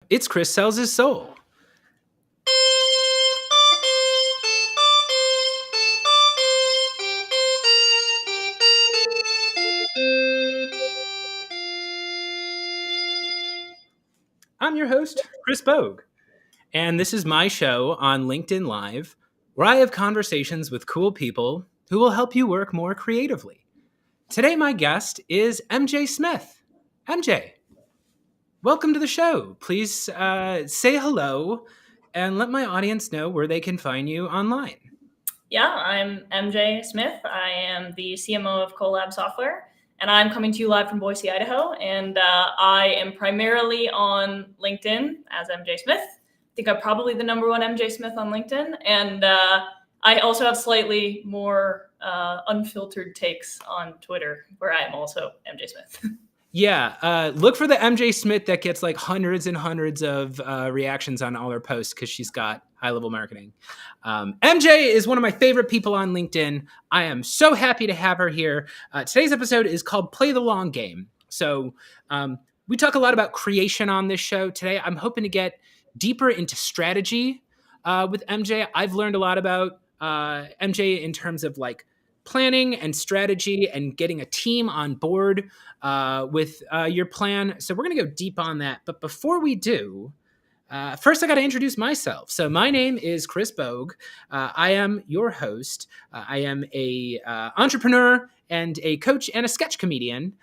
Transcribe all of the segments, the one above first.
It's Chris Sells His Soul. I'm your host, Chris Bogue, and this is my show on LinkedIn Live, where I have conversations with cool people who will help you work more creatively. Today, my guest is MJ Smith. MJ, welcome to the show. Please say hello and let my audience know where they can find you online. Yeah, I'm MJ Smith. I am the CMO of Collab Software, and I'm coming to you live from Boise, Idaho. And I am primarily on LinkedIn as MJ Smith. I think I'm probably the number one MJ Smith on LinkedIn. And I also have slightly more unfiltered takes on Twitter, where I am also MJ Smith. Yeah, look for the MJ Smith that gets like hundreds and hundreds of reactions on all her posts because she's got high-level marketing. MJ is one of my favorite people on LinkedIn. I am so happy to have her here. Today's episode is called Play the Long Game. So we talk a lot about creation on this show today. I'm hoping to get deeper into strategy with MJ. I've learned a lot about MJ in terms of like planning and strategy and getting a team on board with your plan. So we're going to go deep on that. But before we do, first I got to introduce myself. So my name is Chris Bogue. I am your host. I am a entrepreneur and a coach and a sketch comedian.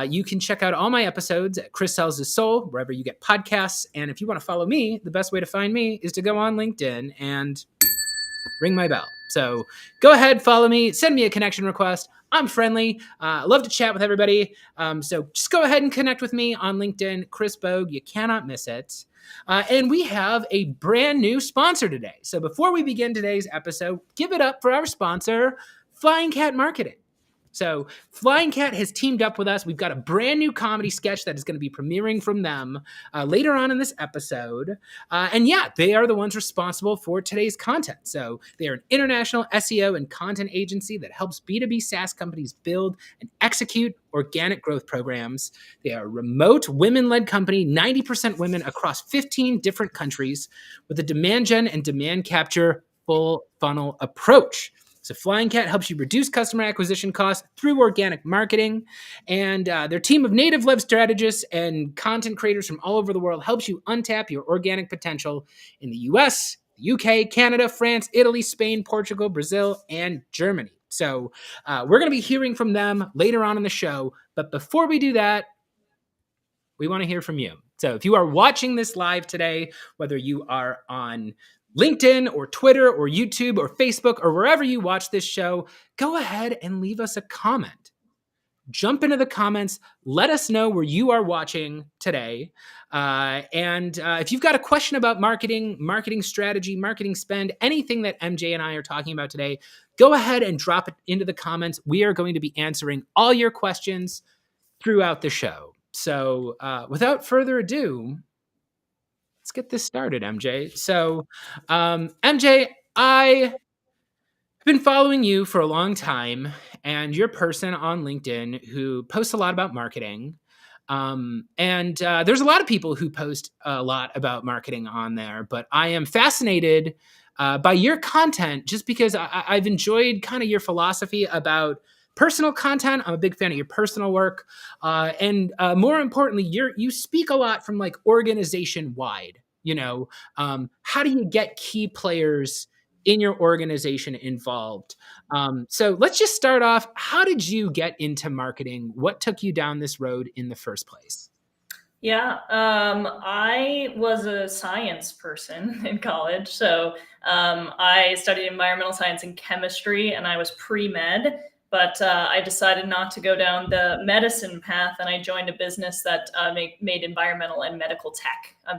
You can check out all my episodes at Chris Sells His Soul, wherever you get podcasts. And if you want to follow me, the best way to find me is to go on LinkedIn and ring my bell. So go ahead, follow me, send me a connection request. I'm friendly. I love to chat with everybody. So just go ahead and connect with me on LinkedIn, Chris Bogue. You cannot miss it. And we have a brand new sponsor today. So before we begin today's episode, give it up for our sponsor, Flying Cat Marketing. So Flying Cat has teamed up with us. We've got a brand new comedy sketch that is going to be premiering from them later on in this episode. And yeah, they are the ones responsible for today's content. So they are an international SEO and content agency that helps B2B SaaS companies build and execute organic growth programs. They are a remote women-led company, 90% women across 15 different countries with a demand gen and demand capture full funnel approach. So Flying Cat helps you reduce customer acquisition costs through organic marketing. And their team of native web strategists and content creators from all over the world helps you untap your organic potential in the US, the UK, Canada, France, Italy, Spain, Portugal, Brazil, and Germany. So we're going to be hearing from them later on in the show. But before we do that, we want to hear from you. So if you are watching this live today, whether you are on LinkedIn or Twitter or YouTube or Facebook or wherever you watch this show, go ahead and leave us a comment. Jump into the comments. Let us know where you are watching today. And if you've got a question about marketing, marketing strategy, marketing spend, anything that MJ and I are talking about today, go ahead and drop it into the comments. We are going to be answering all your questions throughout the show. So without further ado, let's get this started, MJ. So, MJ, I have been following you for a long time, and you're a person on LinkedIn who posts a lot about marketing. And there's a lot of people who post a lot about marketing on there, but I am fascinated by your content just because I've enjoyed kind of your philosophy about personal content. I'm a big fan of your personal work. And more importantly, you speak a lot from like organization wide, how do you get key players in your organization involved? So let's just start off. How did you get into marketing? What took you down this road in the first place? Yeah, I was a science person in college. So I studied environmental science and chemistry, and I was pre-med. But I decided not to go down the medicine path, and I joined a business that made environmental and medical tech, a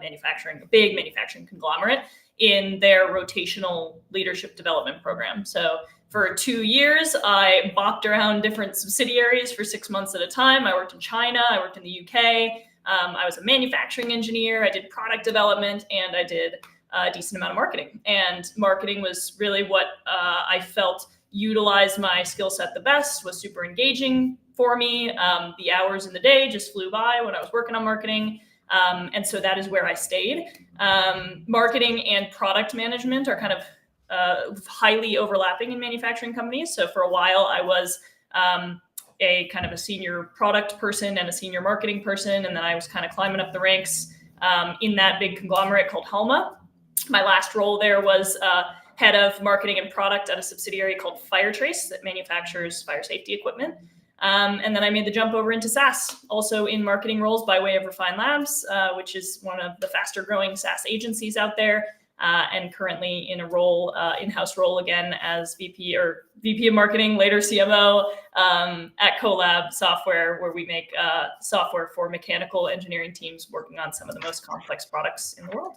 big manufacturing conglomerate, in their rotational leadership development program. So for 2 years, I bopped around different subsidiaries for 6 months at a time. I worked in China, I worked in the UK. I was a manufacturing engineer. I did product development, and I did a decent amount of marketing. And marketing was really what I felt utilized my skill set the best, was super engaging for me. The hours in the day just flew by when I was working on marketing. And so that is where I stayed. Marketing and product management are kind of highly overlapping in manufacturing companies. So for a while, I was a kind of a senior product person and a senior marketing person, and then I was kind of climbing up the ranks in that big conglomerate called Halma. My last role there was head of marketing and product at a subsidiary called Firetrace that manufactures fire safety equipment. And then I made the jump over into SaaS, also in marketing roles by way of Refine Labs, which is one of the faster growing SaaS agencies out there, and currently in a role, in-house role again as VP of marketing, later CMO at Colab Software, where we make software for mechanical engineering teams working on some of the most complex products in the world.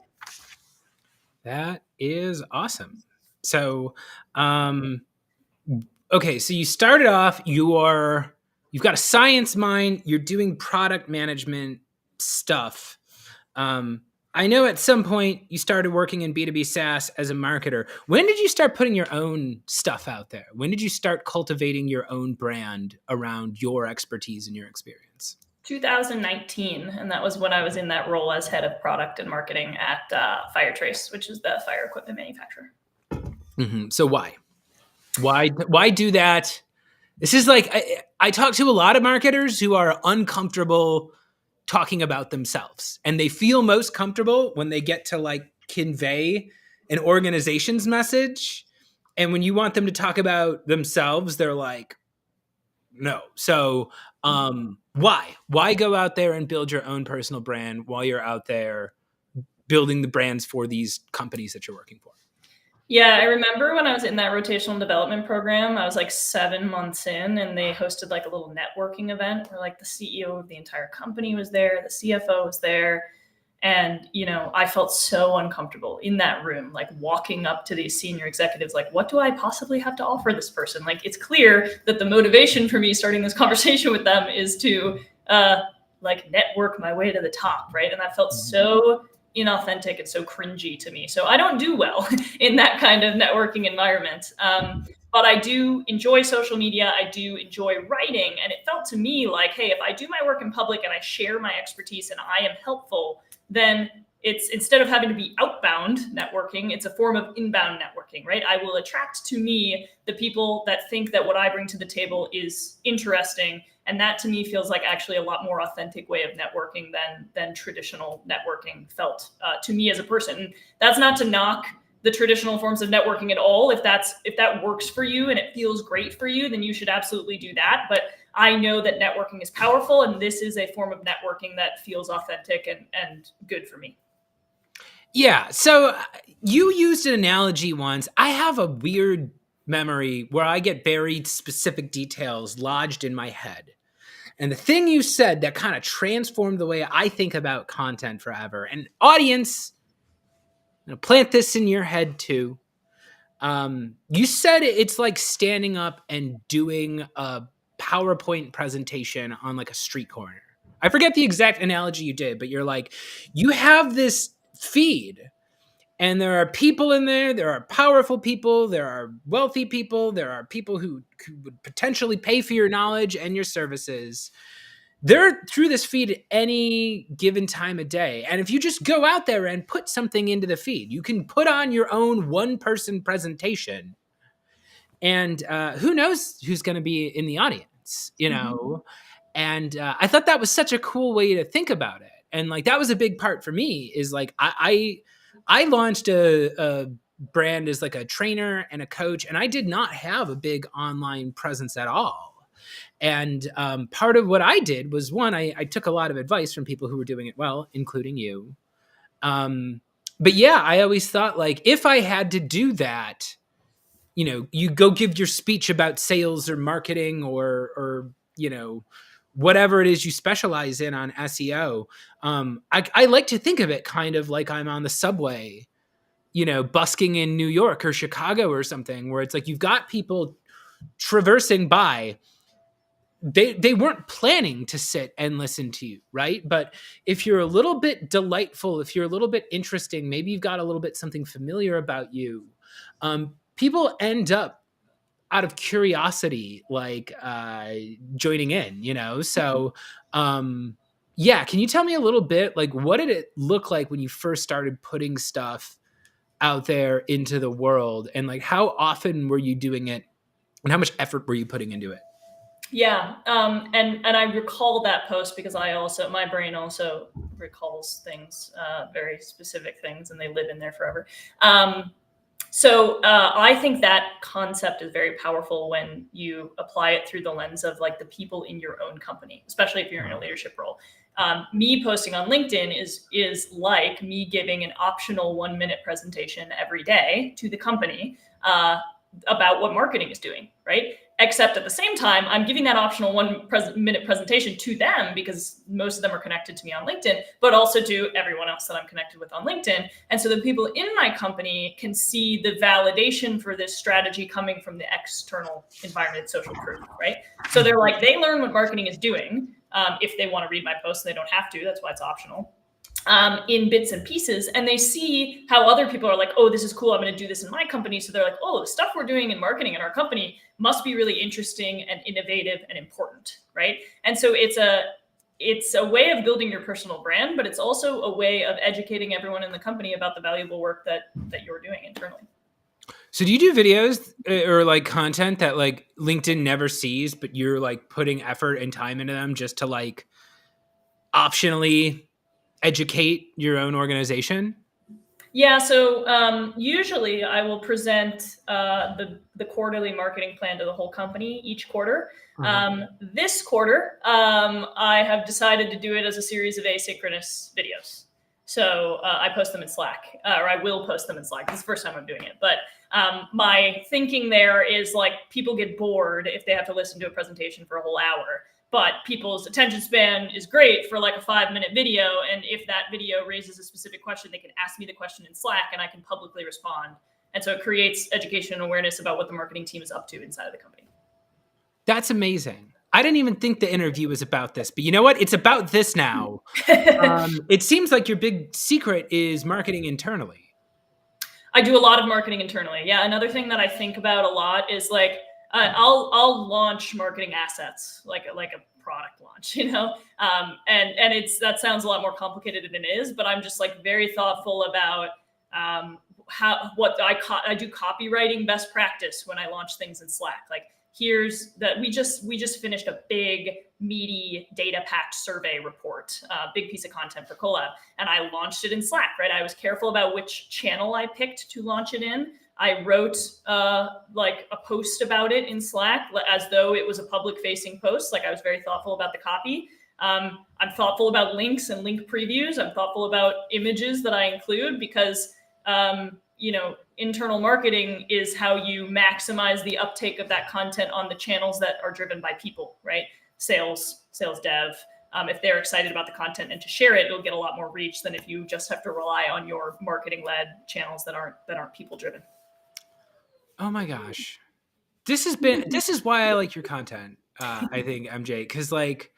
That is awesome. So, okay, so you started off, you've got a science mind, you're doing product management stuff. I know at some point you started working in B2B SaaS as a marketer. When did you start putting your own stuff out there? When did you start cultivating your own brand around your expertise and your experience? 2019, and that was when I was in that role as head of product and marketing at Firetrace, which is the fire equipment manufacturer. Mm-hmm. So why do that? This is like I talk to a lot of marketers who are uncomfortable talking about themselves, and they feel most comfortable when they get to like convey an organization's message. And when you want them to talk about themselves, they're like, no. So why go out there and build your own personal brand while you're out there building the brands for these companies that you're working for? Yeah, I remember when I was in that rotational development program, I was like 7 months in, and they hosted like a little networking event where like the CEO of the entire company was there, the CFO was there. And, you know, I felt so uncomfortable in that room, like walking up to these senior executives, like, what do I possibly have to offer this person? Like, it's clear that the motivation for me starting this conversation with them is to like network my way to the top, right? And that felt so inauthentic and so cringy to me. So I don't do well in that kind of networking environment. But I do enjoy social media. I do enjoy writing. And it felt to me like, hey, if I do my work in public and I share my expertise and I am helpful, then it's, instead of having to be outbound networking, it's a form of inbound networking, right? I will attract to me the people that think that what I bring to the table is interesting. And that to me feels like actually a lot more authentic way of networking than traditional networking felt to me as a person. And that's not to knock the traditional forms of networking at all. If that works for you and it feels great for you, then you should absolutely do that. But I know that networking is powerful, and this is a form of networking that feels authentic and good for me. Yeah. So you used an analogy once. I have a weird memory where I get buried specific details lodged in my head. And the thing you said that kind of transformed the way I think about content forever. And audience, plant this in your head too. You said it's like standing up and doing a PowerPoint presentation on like a street corner. I forget the exact analogy you did, but you're like, you have this feed and there are people in there are powerful people, there are wealthy people, there are people who would potentially pay for your knowledge and your services. They're through this feed at any given time of day. And if you just go out there and put something into the feed, you can put on your own one-person presentation. And who knows who's going to be in the audience, you know? And I thought that was such a cool way to think about it. And like, that was a big part for me is like, I launched a brand as like a trainer and a coach, and I did not have a big online presence at all. And part of what I did was, one, I took a lot of advice from people who were doing it well, including you. But yeah, I always thought like, if I had to do that, you know, you go give your speech about sales or marketing or you know, whatever it is you specialize in on SEO. I like to think of it kind of like I'm on the subway, you know, busking in New York or Chicago or something, where it's like you've got people traversing by. They weren't planning to sit and listen to you, right? But if you're a little bit delightful, if you're a little bit interesting, maybe you've got a little bit something familiar about you, people end up out of curiosity, like joining in, you know? So Yeah, can you tell me a little bit, like, what did it look like when you first started putting stuff out there into the world, and like how often were you doing it, and how much effort were you putting into it? Yeah, and I recall that post because my brain also recalls things, very specific things, and they live in there forever. So I think that concept is very powerful when you apply it through the lens of like the people in your own company, especially if you're in a leadership role. Me posting on LinkedIn is like me giving an optional 1 minute presentation every day to the company about what marketing is doing, right? Except at the same time, I'm giving that optional 1 minute presentation to them because most of them are connected to me on LinkedIn, but also to everyone else that I'm connected with on LinkedIn. And so the people in my company can see the validation for this strategy coming from the external environment, social proof, right? So they're like, they learn what marketing is doing. If they want to read my posts, they don't have to. That's why it's optional. In bits and pieces, and they see how other people are like, oh, this is cool, I'm going to do this in my company. So they're like, oh, the stuff we're doing in marketing in our company must be really interesting and innovative and important, right? And so it's a way of building your personal brand, but it's also a way of educating everyone in the company about the valuable work that you're doing internally. So do you do videos or like content that like LinkedIn never sees, but you're like putting effort and time into them just to like optionally educate your own organization? Yeah, so usually I will present the quarterly marketing plan to the whole company each quarter. This quarter, I have decided to do it as a series of asynchronous videos. So I post them in Slack, or I will post them in Slack. This is the first time I'm doing it. But my thinking there is like people get bored if they have to listen to a presentation for a whole hour. But people's attention span is great for like a 5 minute video. And if that video raises a specific question, they can ask me the question in Slack and I can publicly respond. And so it creates education and awareness about what the marketing team is up to inside of the company. That's amazing. I didn't even think the interview was about this, but you know what? It's about this now. It seems like your big secret is marketing internally. I do a lot of marketing internally. Yeah, another thing that I think about a lot is like I'll launch marketing assets like a product launch, and that sounds a lot more complicated than it is, but I'm just like very thoughtful about what I do copywriting best practice when I launch things in Slack. Like here's that we just finished a big meaty data packed survey report, big piece of content for Collab, and I launched it in Slack, right? I was careful about which channel I picked to launch it in. I wrote like a post about it in Slack as though it was a public facing post. Like I was very thoughtful about the copy. I'm thoughtful about links and link previews. I'm thoughtful about images that I include because internal marketing is how you maximize the uptake of that content on the channels that are driven by people, right? Sales dev. If they're excited about the content and to share it, it'll get a lot more reach than if you just have to rely on your marketing-led channels that aren't people-driven. Oh my gosh. This is why I like your content, I think, MJ, because like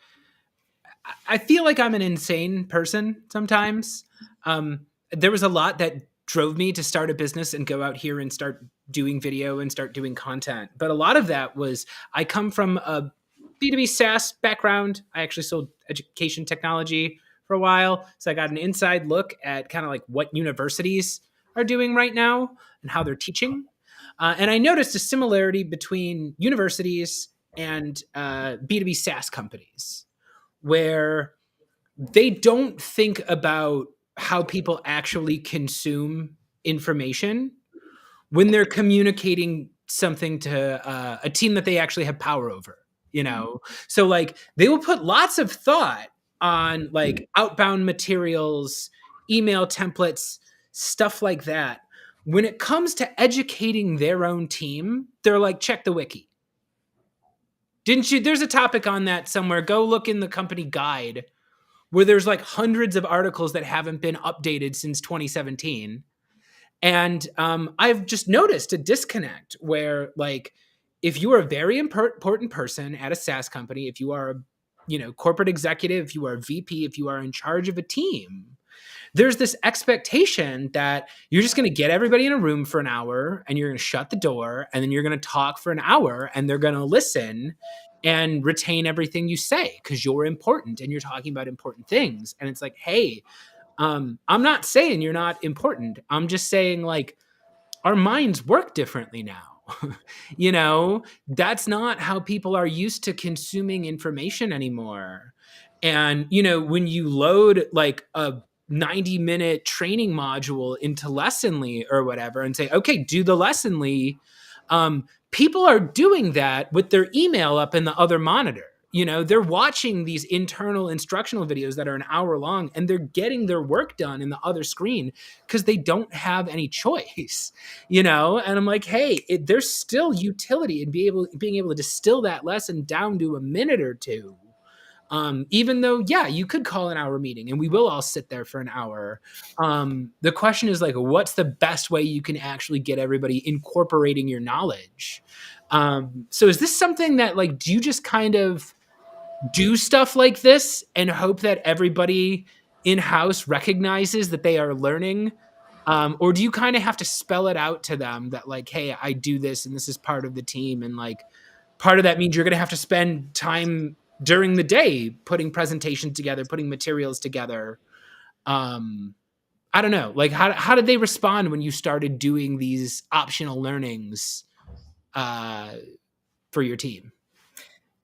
I feel like I'm an insane person sometimes. There was a lot that drove me to start a business and go out here and start doing video and start doing content. But a lot of that was I come from a B2B SaaS background. I actually sold education technology for a while. So I got an inside look at kind of like what universities are doing right now and how they're teaching. And I noticed a similarity between universities and B2B SaaS companies where they don't think about how people actually consume information when they're communicating something to a team that they actually have power over, So like they will put lots of thought on like outbound materials, email templates, stuff like that. When it comes to educating their own team, they're like, check the wiki. Didn't you? There's a topic on that somewhere. Go look in the company guide where there's like hundreds of articles that haven't been updated since 2017. And I've just noticed a disconnect where like, if you are a very important person at a SaaS company, if you are a corporate executive, if you are a VP, if you are in charge of a team, there's this expectation that you're just going to get everybody in a room for an hour and you're going to shut the door and then you're going to talk for an hour and they're going to listen and retain everything you say because you're important and you're talking about important things. And it's like, hey, I'm not saying you're not important. I'm just saying, like, our minds work differently now. That's not how people are used to consuming information anymore. And, when you load like a 90-minute training module into Lessonly or whatever and say, okay, do the Lessonly, people are doing that with their email up in the other monitor. They're watching these internal instructional videos that are an hour long and they're getting their work done in the other screen because they don't have any choice. And I'm like, hey, there's still utility in being able to distill that lesson down to a minute or two. Even though, yeah, you could call an hour meeting and we will all sit there for an hour. The question is, like, what's the best way you can actually get everybody incorporating your knowledge? So is this something that, like, do you just kind of do stuff like this and hope that everybody in-house recognizes that they are learning? Or do you kind of have to spell it out to them that, like, hey, I do this and this is part of the team, and like part of that means you're going to have to spend time during the day putting presentations together, putting materials together. I don't know, like, how did they respond when you started doing these optional learnings for your team?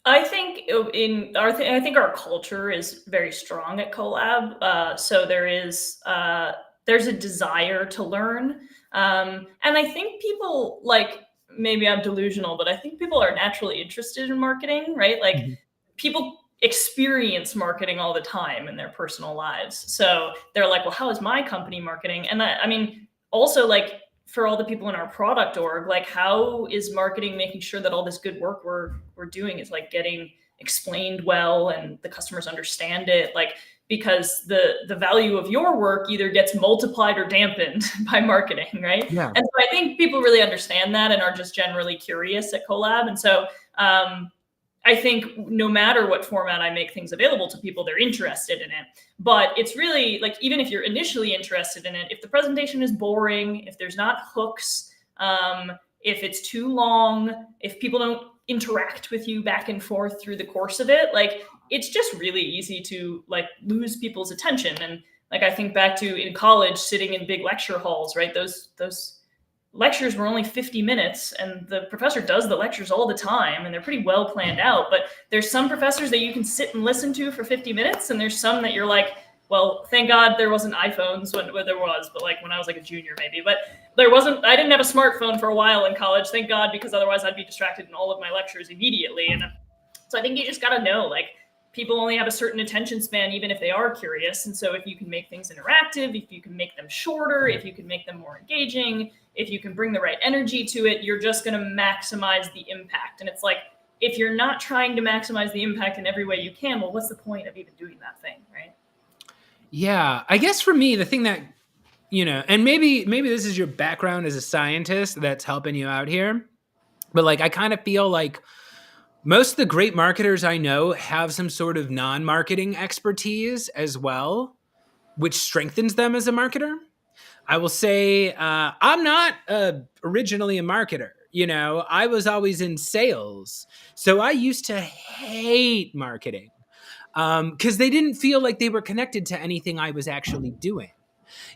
I think I think our culture is very strong at Collab. So there's a desire to learn, and I think people, like, maybe I'm delusional, but I think people are naturally interested in marketing, right? Like, Mhm. people experience marketing all the time in their personal lives, so they're like, well, how is my company marketing? And I mean, also, like, for all the people in our product org, like, how is marketing making sure that all this good work we're doing is, like, getting explained well and the customers understand it, like, because the value of your work either gets multiplied or dampened by marketing, right? Yeah. And so I think people really understand that and are just generally curious at Collab. And so I think no matter what format I make things available to people, they're interested in it. But it's really, like, even if you're initially interested in it, if the presentation is boring, if there's not hooks, if it's too long, if people don't interact with you back and forth through the course of it, like, it's just really easy to, like, lose people's attention. And, like, I think back to in college, sitting in big lecture halls, right? Those lectures were only 50 minutes and the professor does the lectures all the time and they're pretty well planned out. But there's some professors that you can sit and listen to for 50 minutes. And there's some that you're like, well, thank God there wasn't iPhones when there was, but like when I was like a junior maybe, but I didn't have a smartphone for a while in college, thank God, because otherwise I'd be distracted in all of my lectures immediately. And so I think you just got to know, like, people only have a certain attention span, even if they are curious. And so if you can make things interactive, if you can make them shorter, if you can make them more engaging, if you can bring the right energy to it, you're just going to maximize the impact. And it's like, if you're not trying to maximize the impact in every way you can, well, what's the point of even doing that thing, right? Yeah, I guess for me, the thing that, and maybe this is your background as a scientist that's helping you out here, but like, I kind of feel like most of the great marketers I know have some sort of non-marketing expertise as well, which strengthens them as a marketer. I will say, I'm not originally a marketer. I was always in sales. So I used to hate marketing because they didn't feel like they were connected to anything I was actually doing.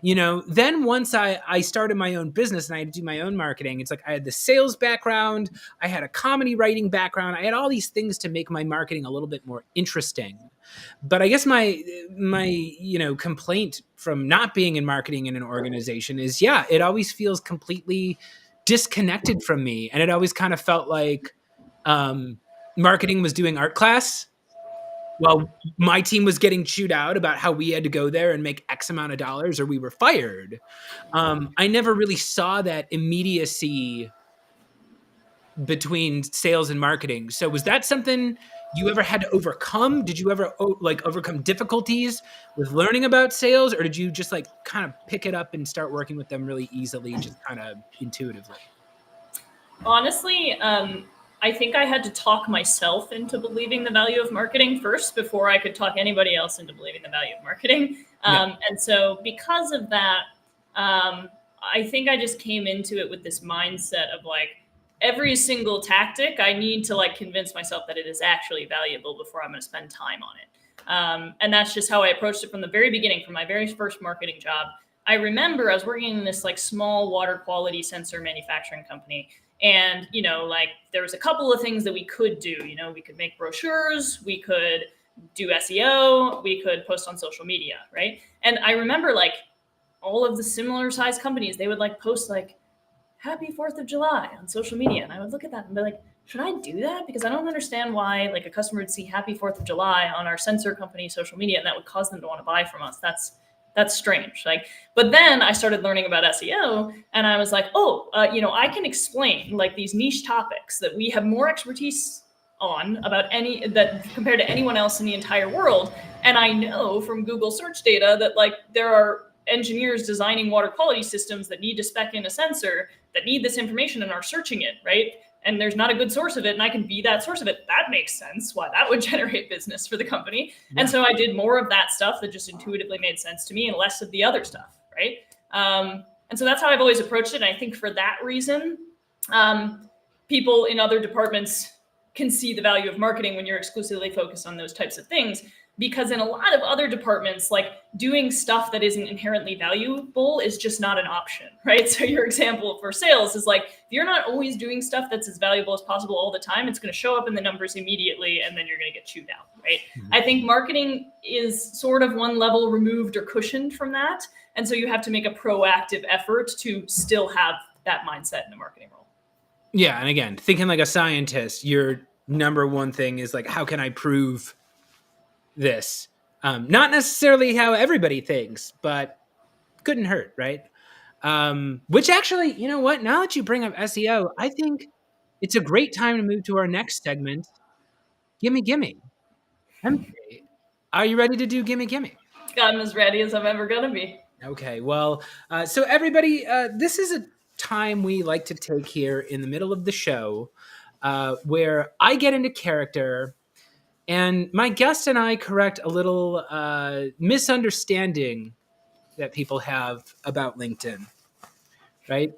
Then once I started my own business and I had to do my own marketing, it's like I had the sales background, I had a comedy writing background, I had all these things to make my marketing a little bit more interesting. But I guess my complaint from not being in marketing in an organization is, yeah, it always feels completely disconnected from me, and it always kind of felt like marketing was doing art class while my team was getting chewed out about how we had to go there and make X amount of dollars or we were fired. I never really saw that immediacy between sales and marketing. So was that something you ever had to overcome? Did you ever like overcome difficulties with learning about sales, or did you just like kind of pick it up and start working with them really easily, just kind of intuitively? Honestly, I think I had to talk myself into believing the value of marketing first before I could talk anybody else into believing the value of marketing. Yeah. And so because of that, I think I just came into it with this mindset of like, every single tactic, I need to like convince myself that it is actually valuable before I'm going to spend time on it. And that's just how I approached it from the very beginning, from my very first marketing job. I remember I was working in this like small water quality sensor manufacturing company. And, you know, like there was a couple of things that we could do. You know, we could make brochures, we could do SEO, we could post on social media, right? And I remember like all of the similar sized companies, they would like post like happy 4th of July on social media. And I would look at that and be like, should I do that? Because I don't understand why like a customer would see happy 4th of July on our sensor company social media and that would cause them to want to buy from us. That's strange. Like, but then I started learning about SEO and I was like, you know, I can explain like these niche topics that we have more expertise on about any that compared to anyone else in the entire world. And I know from Google search data that like there are engineers designing water quality systems that need to spec in a sensor that need this information and are searching it, right? And there's not a good source of it, and I can be that source of it. That makes sense why that would generate business for the company. Yeah. And so I did more of that stuff that just intuitively made sense to me and less of the other stuff, right? And so that's how I've always approached it. And I think for that reason, people in other departments can see the value of marketing when you're exclusively focused on those types of things. Because in a lot of other departments, like doing stuff that isn't inherently valuable is just not an option, right? So your example for sales is like, if you're not always doing stuff that's as valuable as possible all the time, it's going to show up in the numbers immediately, and then you're going to get chewed out, right? Mm-hmm. I think marketing is sort of one level removed or cushioned from that. And so you have to make a proactive effort to still have that mindset in the marketing role. Yeah. And again, thinking like a scientist, your number one thing is like, how can I prove this? Not necessarily how everybody thinks, but couldn't hurt, right? Which actually, you know what? Now that you bring up SEO, I think it's a great time to move to our next segment, Gimme Gimme. MJ, are you ready to do Gimme Gimme? I'm as ready as I'm ever going to be. Okay, well, so everybody, this is a time we like to take here in the middle of the show where I get into character and my guest and I correct a little misunderstanding that people have about LinkedIn, right?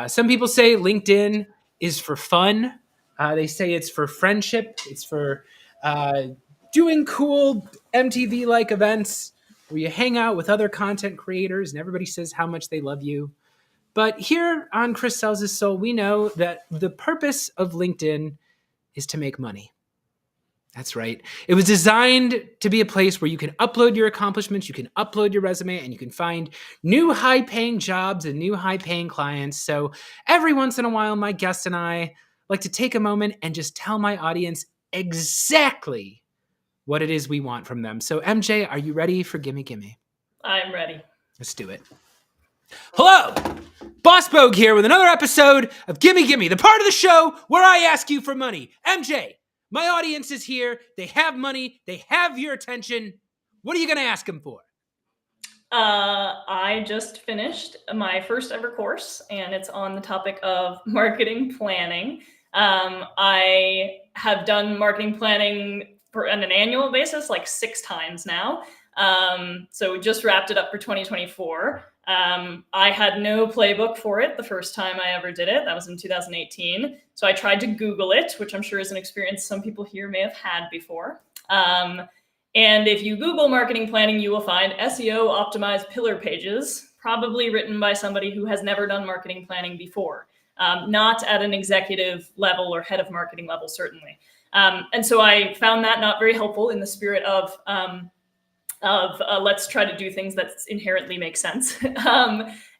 Some people say LinkedIn is for fun. They say it's for friendship. It's for doing cool MTV-like events where you hang out with other content creators and everybody says how much they love you. But here on Chris Sells His Soul, we know that the purpose of LinkedIn is to make money. That's right. It was designed to be a place where you can upload your accomplishments, you can upload your resume, and you can find new high-paying jobs and new high-paying clients. So every once in a while, my guest and I like to take a moment and just tell my audience exactly what it is we want from them. So MJ, are you ready for Gimme Gimme? I'm ready. Let's do it. Hello! Boss Bogue here with another episode of Gimme Gimme, the part of the show where I ask you for money. MJ, my audience is here. They have money. They have your attention. What are you going to ask them for? I just finished my first ever course, and it's on the topic of marketing planning. I have done marketing planning on an annual basis like 6 times now. So we just wrapped it up for 2024. I had no playbook for it the first time I ever did it. That was in 2018. So I tried to Google it, which I'm sure is an experience some people here may have had before. And if you Google marketing planning, you will find SEO optimized pillar pages, probably written by somebody who has never done marketing planning before, not at an executive level or head of marketing level, certainly. And so I found that not very helpful in the spirit of let's try to do things that inherently make sense.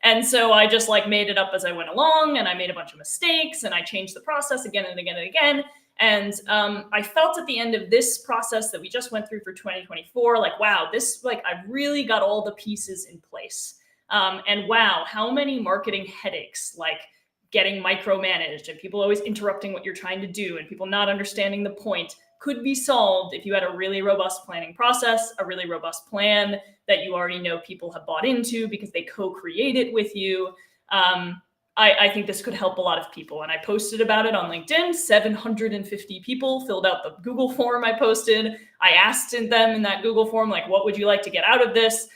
And so I just like made it up as I went along, and I made a bunch of mistakes, and I changed the process again and again and again. And I felt at the end of this process that we just went through for 2024, like, wow, this, like, I really got all the pieces in place. And wow, how many marketing headaches, like getting micromanaged and people always interrupting what you're trying to do and people not understanding the point, could be solved if you had a really robust planning process, a really robust plan that you already know people have bought into because they co-create it with you. I think this could help a lot of people. And I posted about it on LinkedIn. 750 people filled out the Google form I posted. I asked them in that Google form, like, what would you like to get out of this?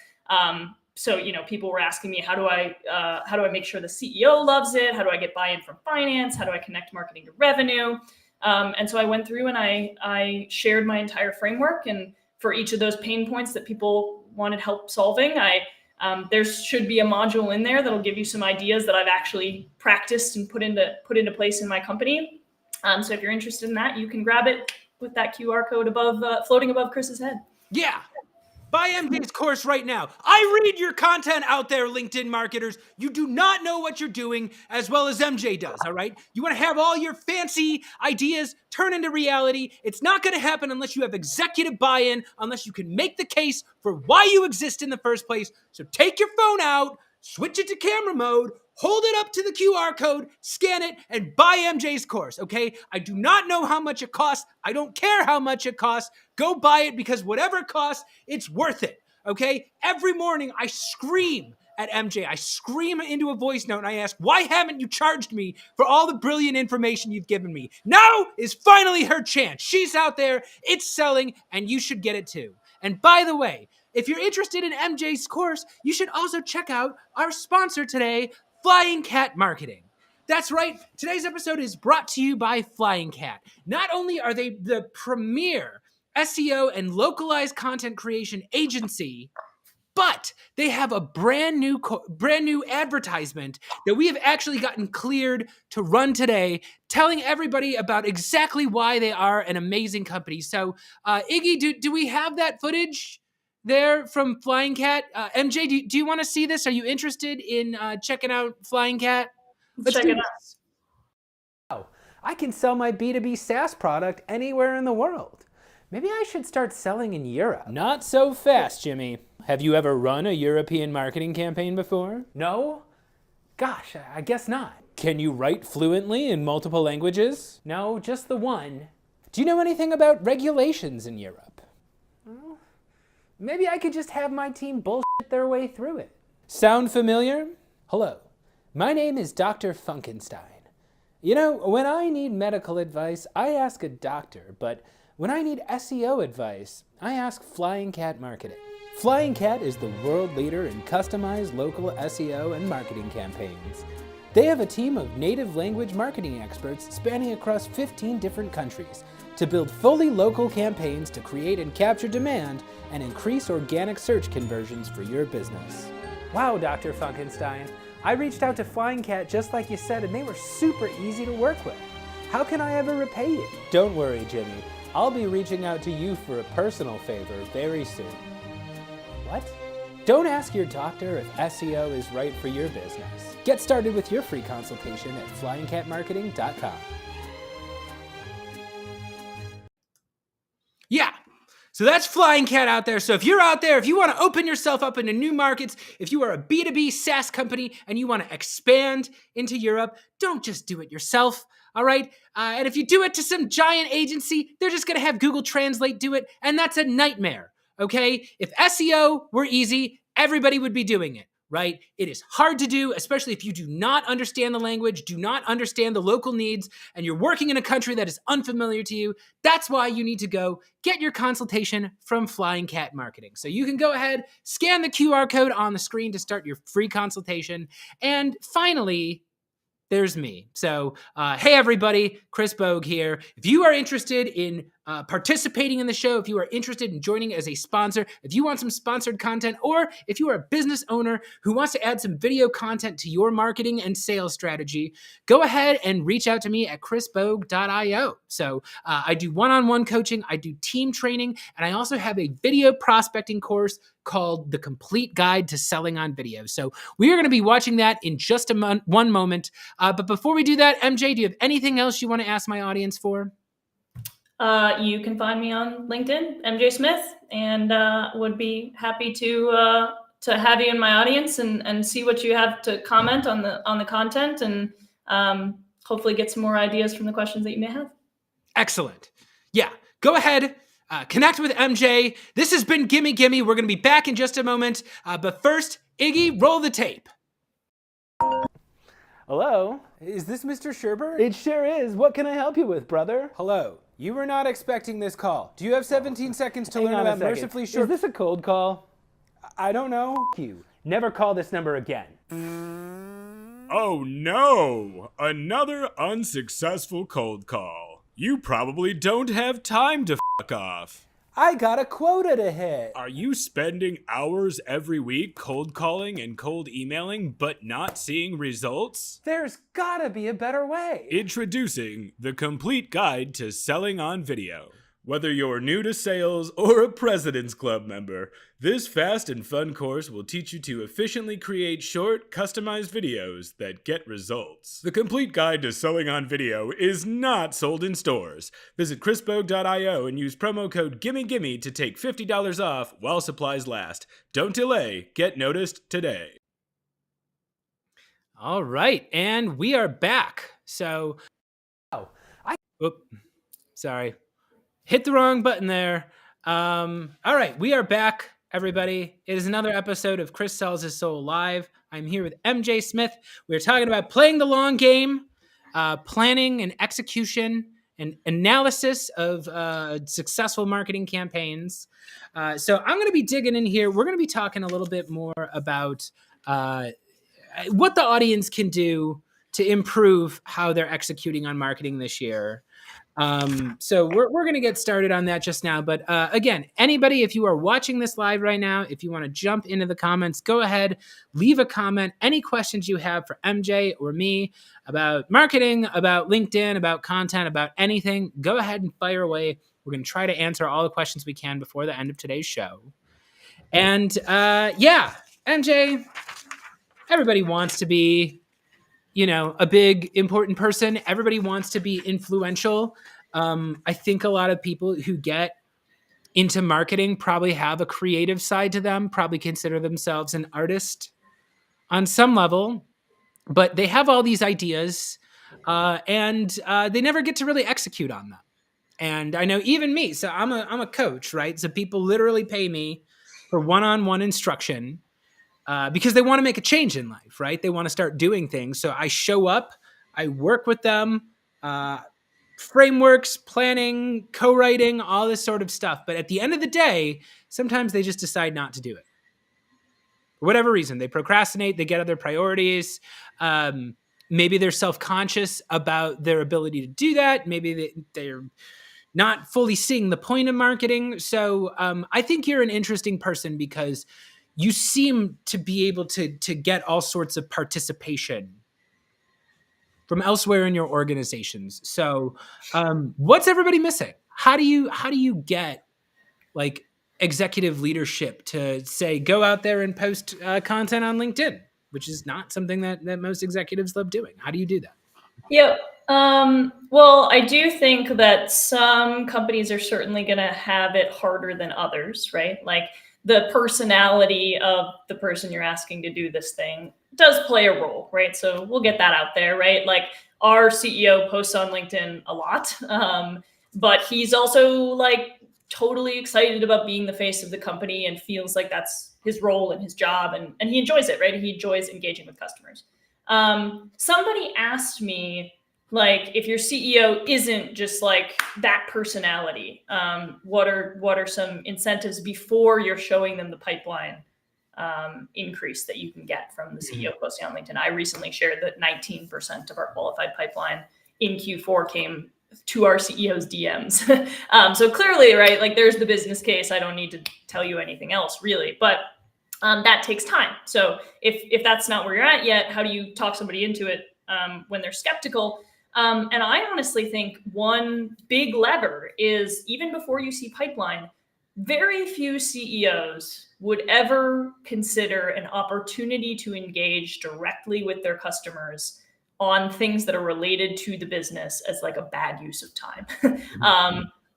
So, people were asking me, how do I make sure the CEO loves it? How do I get buy-in from finance? How do I connect marketing to revenue? And so I went through and I shared my entire framework. And for each of those pain points that people wanted help solving, there should be a module in there that'll give you some ideas that I've actually practiced and put into place in my company. So if you're interested in that, you can grab it with that QR code floating above Chris's head. Yeah. Buy MJ's course right now. I read your content out there, LinkedIn marketers. You do not know what you're doing as well as MJ does, all right? You want to have all your fancy ideas turn into reality. It's not going to happen unless you have executive buy-in, unless you can make the case for why you exist in the first place. So take your phone out, switch it to camera mode, hold it up to the QR code, scan it, and buy MJ's course, okay? I do not know how much it costs. I don't care how much it costs. Go buy it because whatever it costs, it's worth it, okay? Every morning, I scream at MJ. I scream into a voice note and I ask, why haven't you charged me for all the brilliant information you've given me? Now is finally her chance. She's out there, it's selling, and you should get it too. And by the way, if you're interested in MJ's course, you should also check out our sponsor today, Flying Cat Marketing. That's right. Today's episode is brought to you by Flying Cat. Not only are they the premier SEO and localized content creation agency, but they have a brand new advertisement that we have actually gotten cleared to run today, telling everybody about exactly why they are an amazing company. So, Iggy, do we have that footage there from Flying Cat? MJ, do you want to see this? Are you interested in checking out Flying Cat? Let's check it out. I can sell my B2B SaaS product anywhere in the world. Maybe I should start selling in Europe. Not so fast, Jimmy. Have you ever run a European marketing campaign before? No? Gosh, I guess not. Can you write fluently in multiple languages? No, just the one. Do you know anything about regulations in Europe? Well, maybe I could just have my team bullshit their way through it. Sound familiar? Hello, my name is Dr. Funkenstein. You know, when I need medical advice, I ask a doctor, but when I need SEO advice, I ask Flying Cat Marketing. Flying Cat is the world leader in customized local SEO and marketing campaigns. They have a team of native language marketing experts spanning across 15 different countries to build fully local campaigns to create and capture demand and increase organic search conversions for your business. Wow, Dr. Funkenstein. I reached out to Flying Cat just like you said, and they were super easy to work with. How can I ever repay you? Don't worry, Jimmy. I'll be reaching out to you for a personal favor very soon. What? Don't ask your doctor if SEO is right for your business. Get started with your free consultation at flyingcatmarketing.com. Yeah. So that's Flying Cat out there. So if you're out there, if you want to open yourself up into new markets, if you are a B2B SaaS company and you want to expand into Europe, don't just do it yourself. All right. And if you do it to some giant agency, they're just going to have Google Translate do it. And that's a nightmare. Okay. If SEO were easy, everybody would be doing it, right? It is hard to do, especially if you do not understand the language, do not understand the local needs, and you're working in a country that is unfamiliar to you. That's why you need to go get your consultation from Flying Cat Marketing. So you can go ahead, scan the QR code on the screen to start your free consultation. And finally, there's me. So, hey everybody, Chris Bogue here. If you are interested in participating in the show, if you are interested in joining as a sponsor, if you want some sponsored content, or if you are a business owner who wants to add some video content to your marketing and sales strategy, go ahead and reach out to me at chrisbogue.io. So I do one-on-one coaching, I do team training, and I also have a video prospecting course called The Complete Guide to Selling on Video. So we are going to be watching that in just one moment. But before we do that, MJ, do you have anything else you want to ask my audience for? You can find me on LinkedIn, MJ Smith, and would be happy to have you in my audience and see what you have to comment on the content, and hopefully get some more ideas from the questions that you may have. Excellent. Yeah, go ahead. Connect with MJ. This has been Gimme Gimme. We're going to be back in just a moment. But first, Iggy, roll the tape. Hello? Is this Mr. Sherber? It sure is. What can I help you with, brother? Hello. You were not expecting this call. Do you have 17 seconds to learn Hang on about a second. Mercifully Short? Is this a cold call? I don't know. You. Never call this number again. Oh no! Another unsuccessful cold call. You probably don't have time to f*** off. I got a quota to hit. Are you spending hours every week cold calling and cold emailing but not seeing results? There's gotta be a better way. Introducing the complete guide to selling on video. Whether you're new to sales or a President's Club member, this fast and fun course will teach you to efficiently create short, customized videos that get results. The complete guide to selling on video is not sold in stores. Visit chrisbogue.io and use promo code GIMMEGIMME to take $50 off while supplies last. Don't delay. Get noticed today. All right, and we are back. So, sorry. Hit the wrong button there. All right, we are back, everybody. It is another episode of Chris Sells His Soul Live. I'm here with MJ Smith. We're talking about playing the long game, planning and execution and analysis of successful marketing campaigns. So I'm going to be digging in here. We're going to be talking a little bit more about what the audience can do to improve how they're executing on marketing this year. So we're going to get started on that just now. But again, anybody, if you are watching this live right now, if you want to jump into the comments, go ahead, leave a comment. Any questions you have for MJ or me about marketing, about LinkedIn, about content, about anything, go ahead and fire away. We're going to try to answer all the questions we can before the end of today's show. And MJ, everybody wants to be, a big, important person. Everybody wants to be influential. I think a lot of people who get into marketing probably have a creative side to them, probably consider themselves an artist on some level, but they have all these ideas and they never get to really execute on them. And I know even me, so I'm a coach, right? So people literally pay me for one-on-one instruction because they want to make a change in life, right? They want to start doing things. So I show up, I work with them, frameworks, planning, co-writing, all this sort of stuff. But at the end of the day, sometimes they just decide not to do it. For whatever reason, they procrastinate, they get other priorities. Maybe they're self-conscious about their ability to do that. Maybe they're not fully seeing the point of marketing. So I think you're an interesting person because you seem to be able to get all sorts of participation from elsewhere in your organizations. So what's everybody missing? How do you get like executive leadership to say, go out there and post content on LinkedIn, which is not something that most executives love doing? How do you do that? Yeah. Well, I do think that some companies are certainly going to have it harder than others, right? Like the personality of the person you're asking to do this thing does play a role, right? So we'll get that out there, right? Like our CEO posts on LinkedIn a lot, but he's also like totally excited about being the face of the company and feels like that's his role and his job, and he enjoys it, right? He enjoys engaging with customers. Somebody asked me, like, if your CEO isn't just like that personality, what are some incentives before you're showing them the pipeline increase that you can get from the CEO posting on LinkedIn? I recently shared that 19% of our qualified pipeline in Q4 came to our CEO's DMs. So clearly, right, like there's the business case. I don't need to tell you anything else really, but that takes time. So if that's not where you're at yet, how do you talk somebody into it when they're skeptical? And I honestly think one big lever is, even before you see pipeline, very few CEOs would ever consider an opportunity to engage directly with their customers on things that are related to the business as like a bad use of time.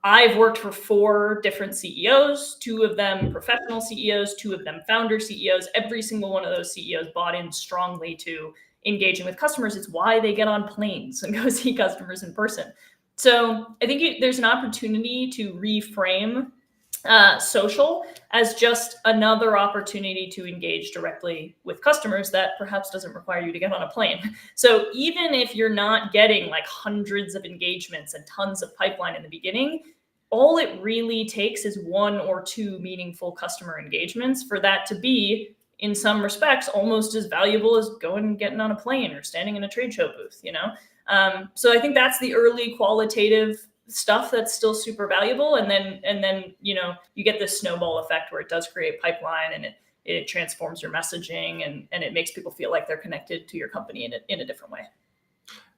I've worked for 4 different CEOs, 2 of them professional CEOs, 2 of them founder CEOs. Every single one of those CEOs bought in strongly to engaging with customers. It's why they get on planes and go see customers in person. So I think there's an opportunity to reframe social as just another opportunity to engage directly with customers that perhaps doesn't require you to get on a plane. So even if you're not getting like hundreds of engagements and tons of pipeline in the beginning, all it really takes is 1 or 2 meaningful customer engagements for that to be in some respects almost as valuable as going and getting on a plane or standing in a trade show booth, so I think that's the early qualitative stuff that's still super valuable, and then you get this snowball effect where it does create pipeline, and it transforms your messaging, and it makes people feel like they're connected to your company in a different way.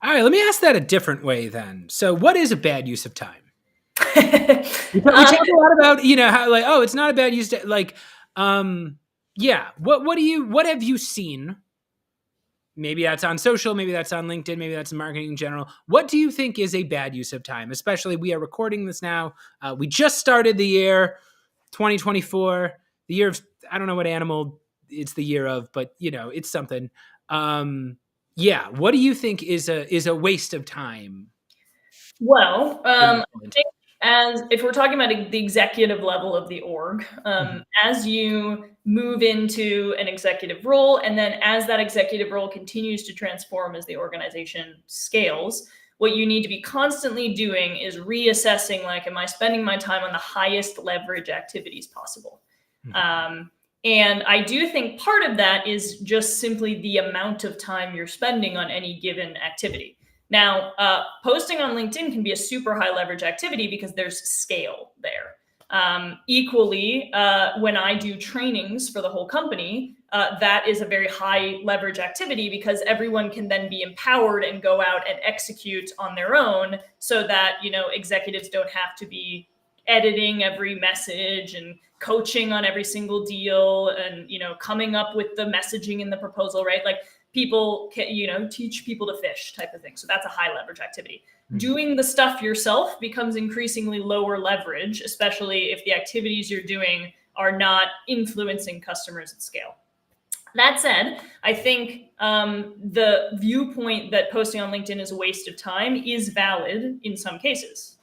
All right, let me ask that a different way then. So what is a bad use of time? We talk a lot about, how like, oh, it's not a bad use to, like, yeah. What have you seen? Maybe that's on social, maybe that's on LinkedIn, maybe that's in marketing in general. What do you think is a bad use of time? Especially, we are recording this now. We just started the year 2024, the year of, I don't know what animal it's the year of, but it's something. Yeah. What do you think is a waste of time? Well, I think as if we're talking about the executive level of the org, as you move into an executive role, and then as that executive role continues to transform as the organization scales, what you need to be constantly doing is reassessing, like, am I spending my time on the highest leverage activities possible? And I do think part of that is just simply the amount of time you're spending on any given activity. Now, posting on LinkedIn can be a super high leverage activity because there's scale there. Equally, when I do trainings for the whole company, that is a very high leverage activity because everyone can then be empowered and go out and execute on their own, so that executives don't have to be editing every message and coaching on every single deal and coming up with the messaging in the proposal, right? Like, people can, teach people to fish type of thing. So that's a high leverage activity. Doing the stuff yourself becomes increasingly lower leverage, especially if the activities you're doing are not influencing customers at scale. That said, I think the viewpoint that posting on LinkedIn is a waste of time is valid in some cases.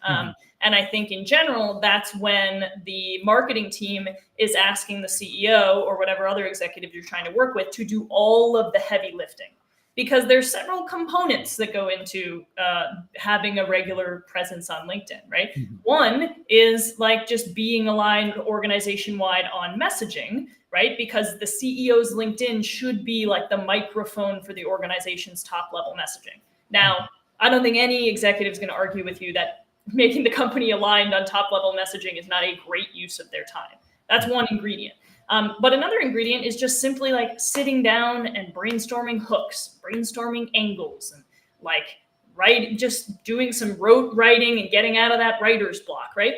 And I think in general, that's when the marketing team is asking the CEO or whatever other executive you're trying to work with to do all of the heavy lifting. Because there's several components that go into having a regular presence on LinkedIn, right? One is like just being aligned organization-wide on messaging, right? Because the CEO's LinkedIn should be like the microphone for the organization's top level messaging. Now, I don't think any executive is going to argue with you that making the company aligned on top level messaging is not a great use of their time. That's one ingredient. But another ingredient is just simply like sitting down and brainstorming hooks, brainstorming angles, and just doing some rote writing and getting out of that writer's block, right?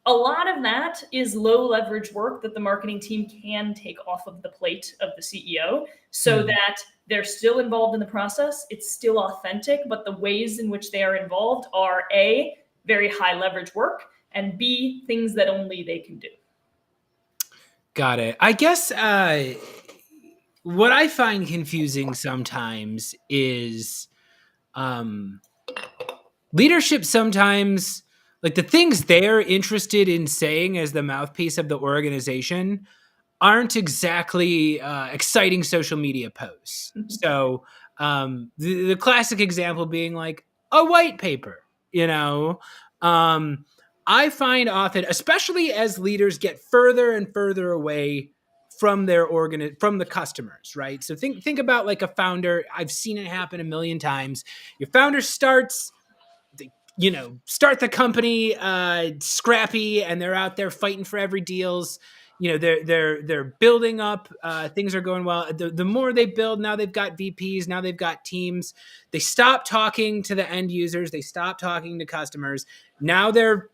A lot of that is low leverage work that the marketing team can take off of the plate of the CEO so that they're still involved in the process. It's still authentic, but the ways in which they are involved are A, very high leverage work, and B, things that only they can do. Got it. I guess what I find confusing sometimes is leadership sometimes, like, the things they're interested in saying as the mouthpiece of the organization aren't exactly exciting social media posts. So the classic example being like a white paper, I find often, especially as leaders get further and further away from their from the customers, right? So think about like a founder. I've seen it happen a million times. Your founder starts the company scrappy, and they're out there fighting for every deals. They're building up. Things are going well. The more they build, now they've got VPs. Now they've got teams. They stop talking to the end users. They stop talking to customers. Now they're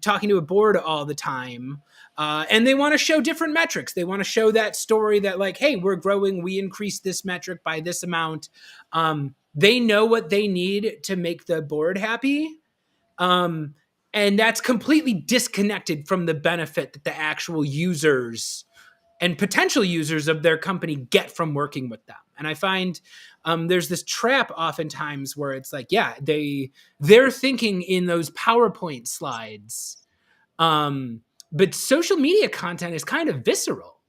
talking to a board all the time, and they want to show different metrics. They want to show that story that, like, hey, we're growing. We increased this metric by this amount. They know what they need to make the board happy. And that's completely disconnected from the benefit that the actual users and potential users of their company get from working with them. And I find there's this trap oftentimes where it's like, yeah, they're thinking in those PowerPoint slides. But social media content is kind of visceral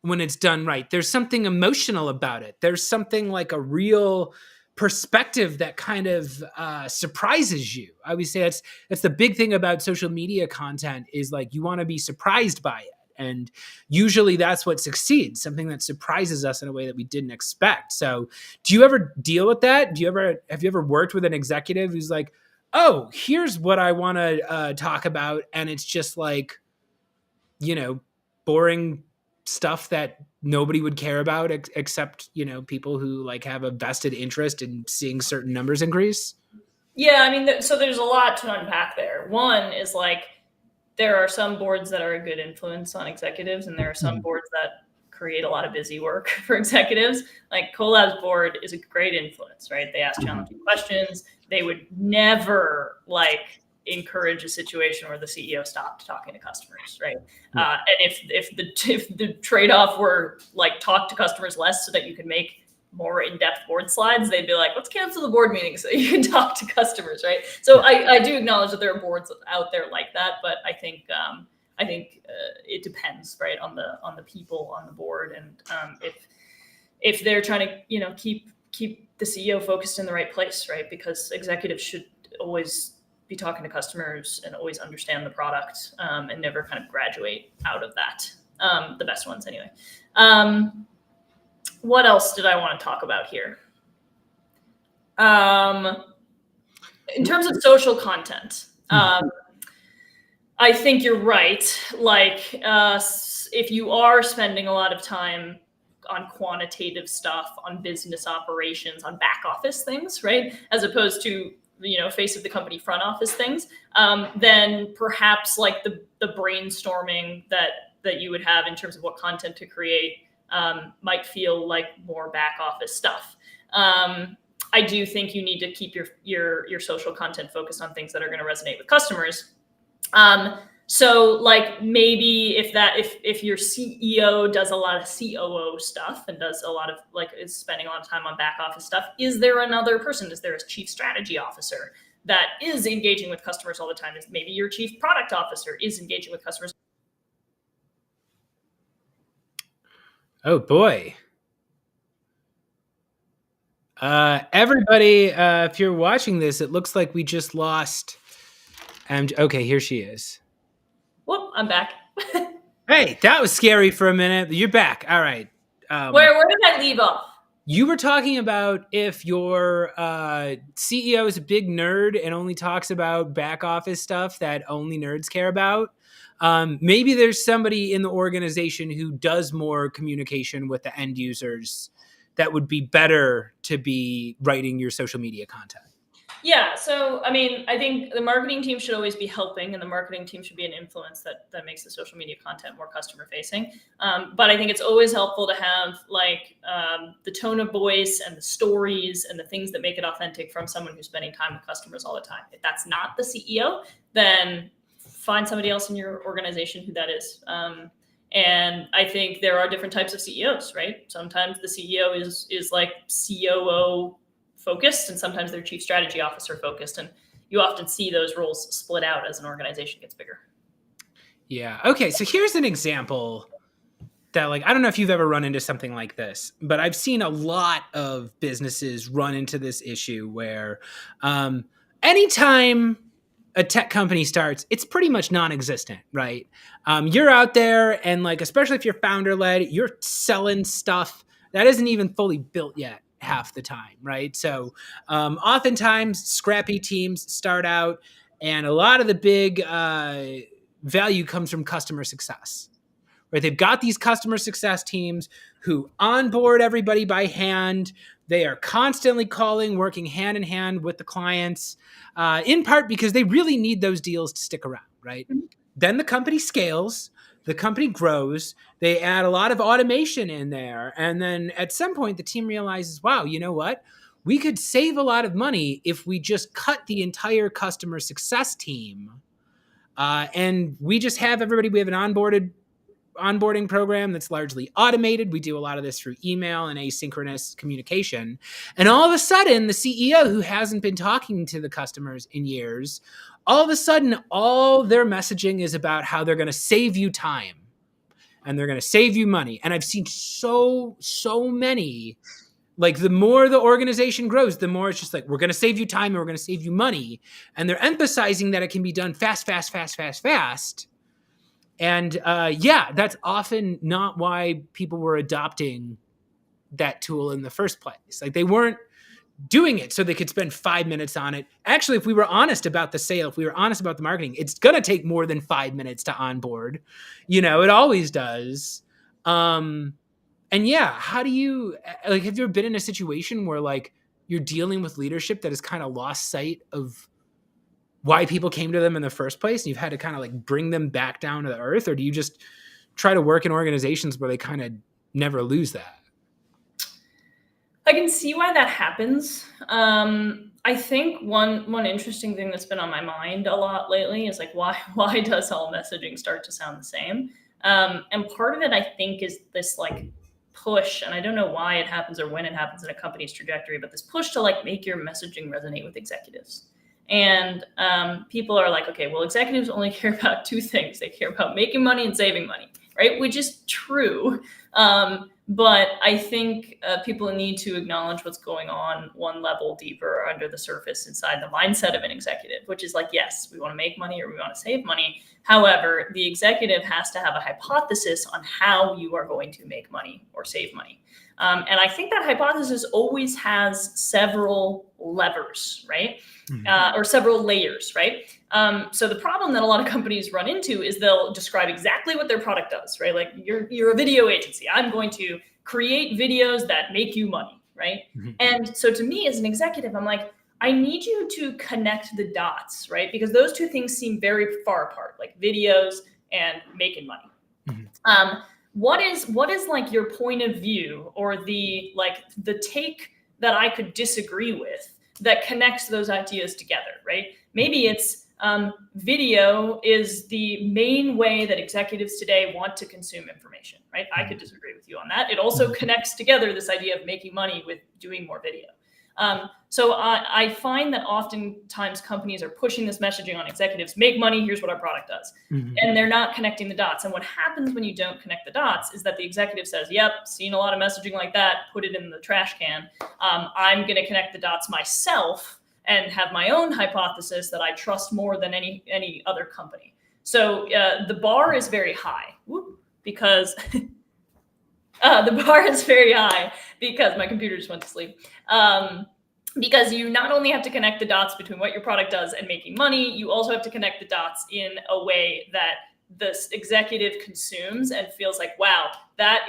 when it's done right. There's something emotional about it. There's something like a real perspective that kind of surprises you. I would say that's the big thing about social media content is, like, you want to be surprised by it. And usually that's what succeeds, something that surprises us in a way that we didn't expect. So do you ever deal with that? Have you ever worked with an executive who's like, oh, here's what I want to talk about, and it's just like, boring stuff that nobody would care about except, people who like have a vested interest in seeing certain numbers increase? Yeah, I mean, so there's a lot to unpack there. One is like, there are some boards that are a good influence on executives, and there are some boards that create a lot of busy work for executives. Like Colab's board is a great influence, right? They ask challenging questions. They would never like encourage a situation where the CEO stopped talking to customers, right? And if the trade-off were like talk to customers less so that you could make more in-depth board slides, they'd be like, let's cancel the board meeting so you can talk to customers, right? So I do acknowledge that there are boards out there like that, but I think it depends, right, on the people on the board, and if they're trying to keep the CEO focused in the right place, right? Because executives should always be talking to customers and always understand the product, and never kind of graduate out of that. The best ones, anyway. What else did I want to talk about here? In terms of social content, I think you're right. Like, if you are spending a lot of time on quantitative stuff, on business operations, on back office things, right, as opposed to face of the company front office things, then perhaps like the brainstorming that you would have in terms of what content to create might feel like more back office stuff. I do think you need to keep your social content focused on things that are going to resonate with customers. So like maybe if your CEO does a lot of COO stuff and does a lot of is spending a lot of time on back office stuff, is there another person? Is there a chief strategy officer that is engaging with customers all the time? Is maybe your chief product officer is engaging with customers? Oh boy. Everybody, if you're watching this, it looks like we just lost. Okay, here she is. Whoop, I'm back. Hey, that was scary for a minute. You're back. All right. Where did I leave off? You were talking about if your CEO is a big nerd and only talks about back office stuff that only nerds care about. Maybe there's somebody in the organization who does more communication with the end users that would be better to be writing your social media content. Yeah. So, I mean, I think the marketing team should always be helping, and the marketing team should be an influence that makes the social media content more customer facing. But I think it's always helpful to have the tone of voice and the stories and the things that make it authentic from someone who's spending time with customers all the time. If that's not the CEO, then find somebody else in your organization who that is. And I think there are different types of CEOs, right? Sometimes the CEO is like COO focused, and sometimes they're chief strategy officer focused. And you often see those roles split out as an organization gets bigger. Yeah. Okay. So here's an example that I don't know if you've ever run into something like this, but I've seen a lot of businesses run into this issue where anytime a tech company starts, it's pretty much non-existent, right? You're out there and especially if you're founder led, you're selling stuff that isn't even fully built yet half the time, right? So oftentimes scrappy teams start out, and a lot of the big value comes from customer success, right? They've got these customer success teams who onboard everybody by hand. They are constantly calling, working hand in hand with the clients, in part because they really need those deals to stick around, right? Mm-hmm. Then the company scales, the company grows, they add a lot of automation in there. And then at some point, the team realizes, wow, you know what? We could save a lot of money if we just cut the entire customer success team. And we just have everybody, we have an onboarding program that's largely automated. We do a lot of this through email and asynchronous communication. And all of a sudden, the CEO who hasn't been talking to the customers in years, all of a sudden, all their messaging is about how they're going to save you time and they're going to save you money. And I've seen so many, the more the organization grows, the more it's just we're going to save you time and we're going to save you money. And they're emphasizing that it can be done fast. And yeah, that's often not why people were adopting that tool in the first place. Like they weren't doing it so they could spend 5 minutes on it. Actually, if we were honest about the sale, if we were honest about the marketing, it's going to take more than 5 minutes to onboard. It always does. And yeah, how do you, like, have you ever been in a situation where like you're dealing with leadership that has kind of lost sight of why people came to them in the first place and you've had to kind of like bring them back down to the earth? Or do you just try to work in organizations where they kind of never lose that? I can see why that happens. I think one interesting thing that's been on my mind a lot lately is like why does all messaging start to sound the same? And part of it I think is this like push, and I don't know why it happens or when it happens in a company's trajectory, but this push to like make your messaging resonate with executives. And people are like, okay, well, executives only care about two things. They care about making money and saving money, right? Which is true. But I think people need to acknowledge what's going on one level deeper under the surface inside the mindset of an executive, which is like, yes, we want to make money or we want to save money. However, the executive has to have a hypothesis on how you are going to make money or save money. And I think that hypothesis always has several levers, right? Or several layers, right? So the problem that a lot of companies run into is they'll describe exactly what their product does, right? Like you're a video agency. I'm going to create videos that make you money, right? Mm-hmm. And so to me as an executive, I'm like, I need you to connect the dots, right? Because those two things seem very far apart, like videos and making money. Mm-hmm. What is like your point of view or the take that I could disagree with that connects those ideas together, right? Maybe it's video is the main way that executives today want to consume information, right? I could disagree with you on that. It also connects together this idea of making money with doing more video. So I find that oftentimes companies are pushing this messaging on executives, make money, here's what our product does. Mm-hmm. And they're not connecting the dots. And what happens when you don't connect the dots is that the executive says, yep, seen a lot of messaging like that, put it in the trash can. I'm going to connect the dots myself and have my own hypothesis that I trust more than any other company. So the bar is very high because the bar is very high because my computer just went to sleep. Because you not only have to connect the dots between what your product does and making money, you also have to connect the dots in a way that this executive consumes and feels like, wow, that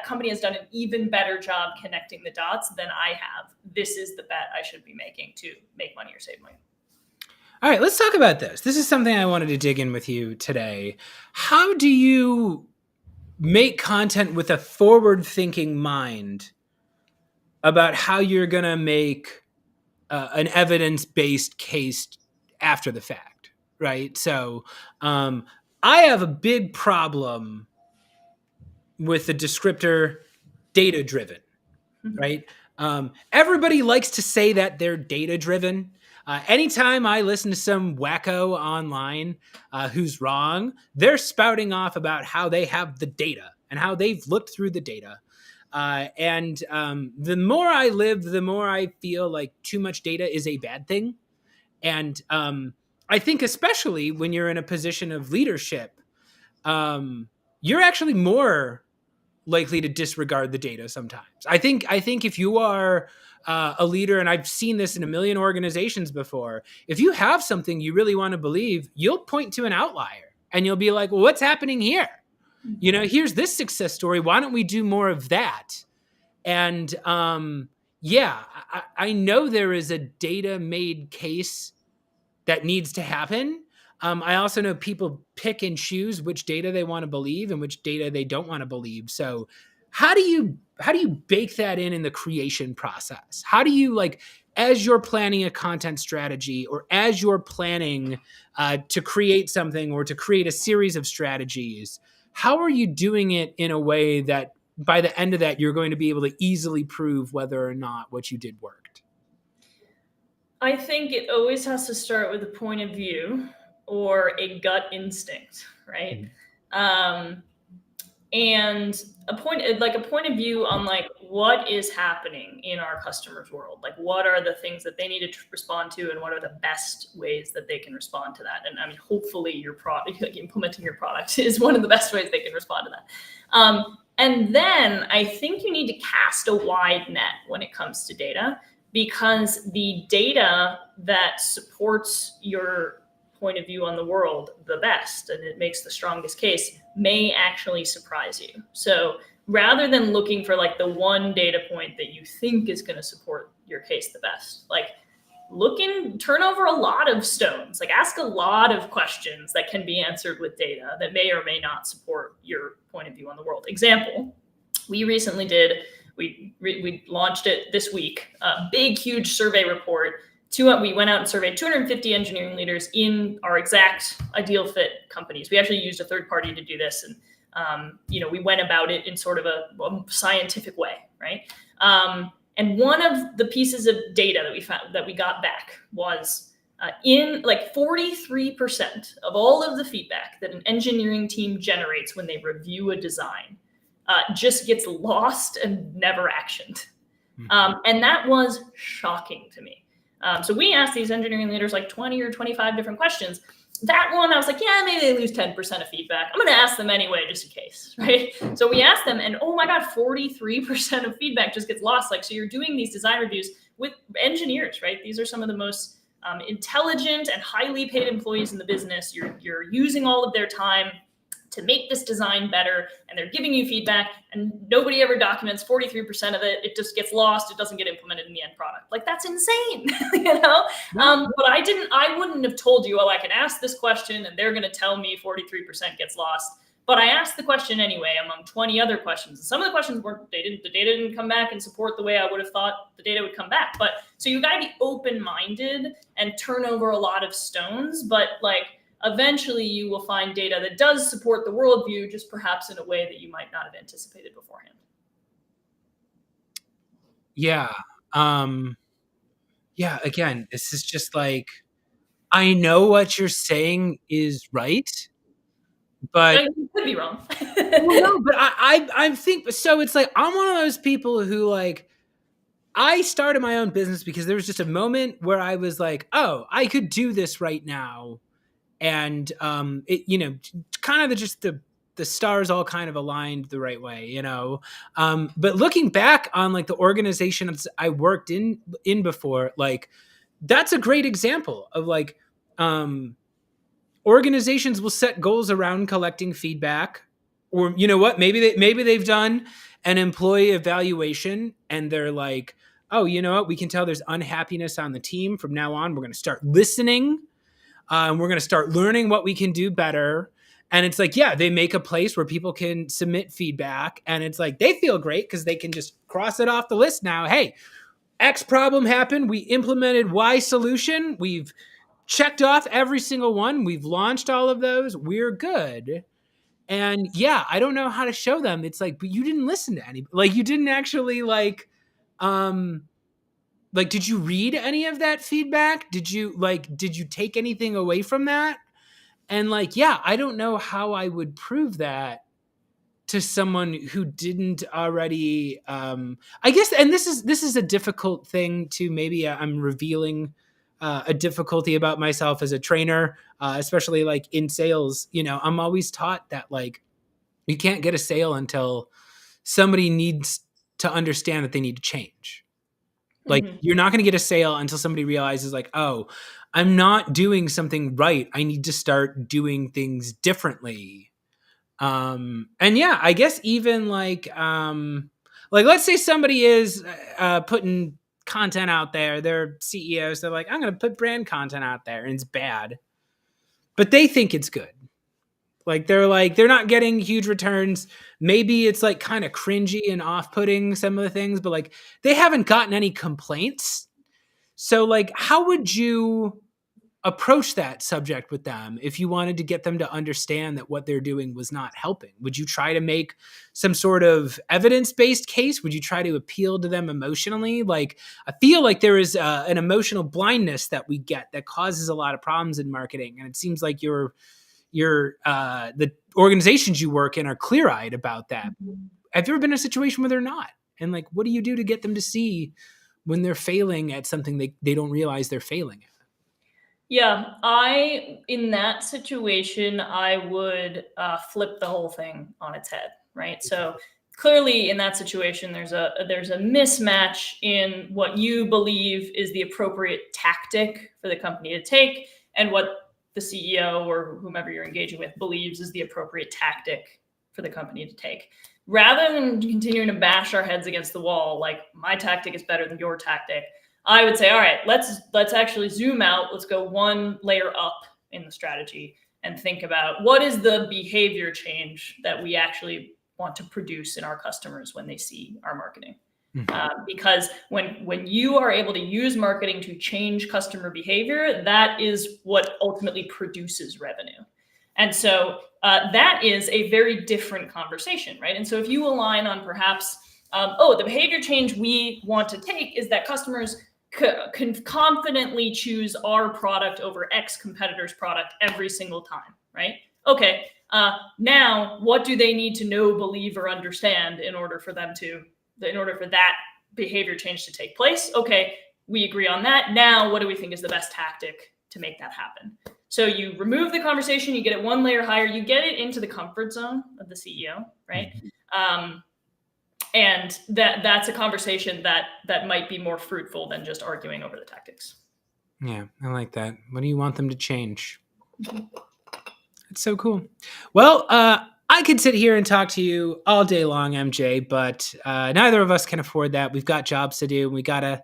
company has done an even better job connecting the dots than I have. This is the bet I should be making to make money or save money. All right, let's talk about this. This is something I wanted to dig in with you today. How do you make content with a forward-thinking mind about how you're going to make an evidence-based case after the fact, right? So I have a big problem with the descriptor data-driven, right? Everybody likes to say that they're data-driven. Anytime I listen to some wacko online who's wrong, they're spouting off about how they have the data and how they've looked through the data. And the more I live, the more I feel like too much data is a bad thing. And I think especially when you're in a position of leadership, you're actually more likely to disregard the data sometimes. I think if you are a leader, and I've seen this in a million organizations before, if you have something you really want to believe, you'll point to an outlier and you'll be like, well, what's happening here? Here's this success story. Why don't we do more of that? And I know there is a data-made case that needs to happen. I also know people pick and choose which data they want to believe and which data they don't want to believe. So how do you bake that in the creation process? How do you, like, as you're planning a content strategy or as you're planning to create something or to create a series of strategies, how are you doing it in a way that by the end of that, you're going to be able to easily prove whether or not what you did worked? I think it always has to start with a point of view or a gut instinct, right? Mm-hmm. And a point of view on like what is happening in our customers' world. Like what are the things that they need to respond to, and what are the best ways that they can respond to that. And I mean, hopefully your product, like implementing your product, is one of the best ways they can respond to that. And then I think you need to cast a wide net when it comes to data, because the data that supports your point of view on the world the best, and it makes the strongest case, may actually surprise you. So rather than looking for like the one data point that you think is going to support your case the best, like turn over a lot of stones, like ask a lot of questions that can be answered with data that may or may not support your point of view on the world. Example, we recently we launched it this week, a big, huge survey report. We went out and surveyed 250 engineering leaders in our exact ideal fit companies. We actually used a third party to do this, and we went about it in sort of a scientific way, right? And one of the pieces of data that we got back was in like 43% of all of the feedback that an engineering team generates when they review a design just gets lost and never actioned. And that was shocking to me. So we asked these engineering leaders like 20 or 25 different questions. That one, I was like, yeah, maybe they lose 10% of feedback. I'm going to ask them anyway, just in case, right? So we asked them, and oh my God, 43% of feedback just gets lost. Like, so you're doing these design reviews with engineers, right? These are some of the most intelligent and highly paid employees in the business. You're using all of their time to make this design better, and they're giving you feedback, and nobody ever documents 43% of it. It just gets lost. It doesn't get implemented in the end product. Like, that's insane, But I wouldn't have told you, oh, I can ask this question and they're going to tell me 43% gets lost. But I asked the question anyway among 20 other questions. Some of the questions the data didn't come back and support the way I would have thought the data would come back. But so you got to be open-minded and turn over a lot of stones. But like, eventually you will find data that does support the worldview, just perhaps in a way that you might not have anticipated beforehand. Yeah. Yeah, again, this is just like, I know what you're saying is right, but you could be wrong. well, no, but I think so. It's like, I'm one of those people who, like, I started my own business because there was just a moment where I was like, oh, I could do this right now. And it, kind of the stars all kind of aligned the right way, but looking back on like the organizations I worked in before, like, that's a great example of like organizations will set goals around collecting feedback, or maybe they've done an employee evaluation and they're like, oh, you know what, we can tell there's unhappiness on the team. From now on, we're going to start listening. And we're going to start learning what we can do better. And it's like, yeah, they make a place where people can submit feedback. And it's like, they feel great because they can just cross it off the list now. Hey, X problem happened. We implemented Y solution. We've checked off every single one. We've launched all of those. We're good. And yeah, I don't know how to show them. It's like, but you didn't listen to anybody. Like, you didn't actually did you read any of that feedback? Did you take anything away from that? And like, yeah, I don't know how I would prove that to someone who didn't already, I guess, and this is a difficult thing to, maybe I'm revealing a difficulty about myself as a trainer, especially like in sales. I'm always taught that like, you can't get a sale until somebody needs to understand that they need to change. Like, you're not going to get a sale until somebody realizes like, oh, I'm not doing something right. I need to start doing things differently. And yeah, I guess even like let's say somebody is putting content out there. They're CEOs. They're like, I'm going to put brand content out there, and it's bad, but they think it's good. They're not getting huge returns. Maybe it's like kind of cringy and off-putting, some of the things, but like, they haven't gotten any complaints. So like, how would you approach that subject with them if you wanted to get them to understand that what they're doing was not helping? Would you try to make some sort of evidence-based case? Would you try to appeal to them emotionally? Like, I feel like there is an emotional blindness that we get that causes a lot of problems in marketing. And it seems like the organizations you work in are clear-eyed about that. have you ever been in a situation where they're not? And like, what do you do to get them to see when they're failing at something they don't realize they're failing at? Yeah, in that situation, I would flip the whole thing on its head, right? So clearly, in that situation, there's a mismatch in what you believe is the appropriate tactic for the company to take, and what the CEO or whomever you're engaging with believes is the appropriate tactic for the company to take. Rather than continuing to bash our heads against the wall, like my tactic is better than your tactic, I would say, all right, let's actually zoom out. Let's go one layer up in the strategy and think about what is the behavior change that we actually want to produce in our customers when they see our marketing. Because when you are able to use marketing to change customer behavior, that is what ultimately produces revenue. And so that is a very different conversation, right? And so if you align on perhaps, the behavior change we want to take is that customers can confidently choose our product over X competitor's product every single time, right? Okay, now what do they need to know, believe, or understand in order for that behavior change to take place? Okay, we agree on that. Now, what do we think is the best tactic to make that happen? So you remove the conversation, you get it one layer higher, you get it into the comfort zone of the CEO, right? And that's a conversation that might be more fruitful than just arguing over the tactics. Yeah, I like that. What do you want them to change? It's so cool. Well, I could sit here and talk to you all day long, MJ, but neither of us can afford that. We've got jobs to do. We got to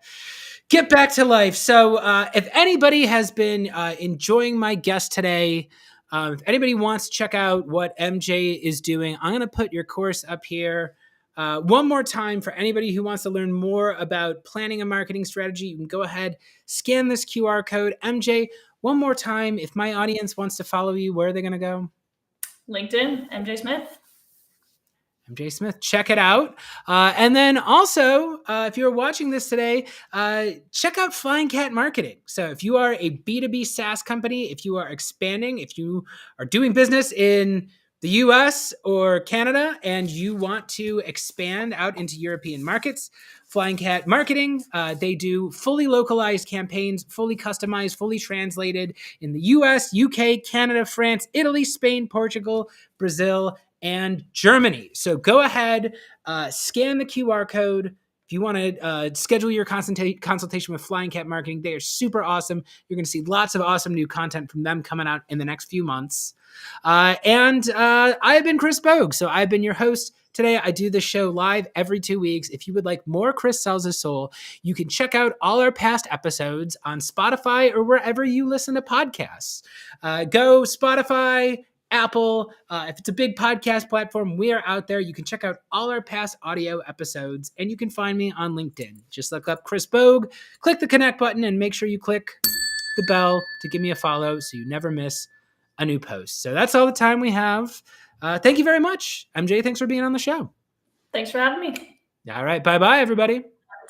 get back to life. So if anybody has been enjoying my guest today, if anybody wants to check out what MJ is doing, I'm going to put your course up here. One more time for anybody who wants to learn more about planning a marketing strategy, you can go ahead, scan this QR code. MJ, one more time, if my audience wants to follow you, where are they going to go? LinkedIn, MJ Smith. MJ Smith, check it out. And then also, if you're watching this today, check out Flying Cat Marketing. So if you are a B2B SaaS company, if you are expanding, if you are doing business in the US or Canada and you want to expand out into European markets, Flying Cat Marketing, they do fully localized campaigns, fully customized, fully translated in the US, UK, Canada, France, Italy, Spain, Portugal, Brazil, and Germany. So go ahead, scan the QR code. If you want to schedule your consultation with Flying Cat Marketing, they are super awesome. You're going to see lots of awesome new content from them coming out in the next few months. And I have been Chris Bogue. So I've been your host today. I do this show live every 2 weeks. If you would like more Chris Sells His Soul, you can check out all our past episodes on Spotify or wherever you listen to podcasts. Go Spotify, Apple. If it's a big podcast platform, we are out there. You can check out all our past audio episodes, and you can find me on LinkedIn. Just look up Chris Bogue, click the connect button, and make sure you click the bell to give me a follow so you never miss a new post. So that's all the time we have. Thank you very much. MJ, thanks for being on the show. Thanks for having me. All right. Bye-bye, everybody.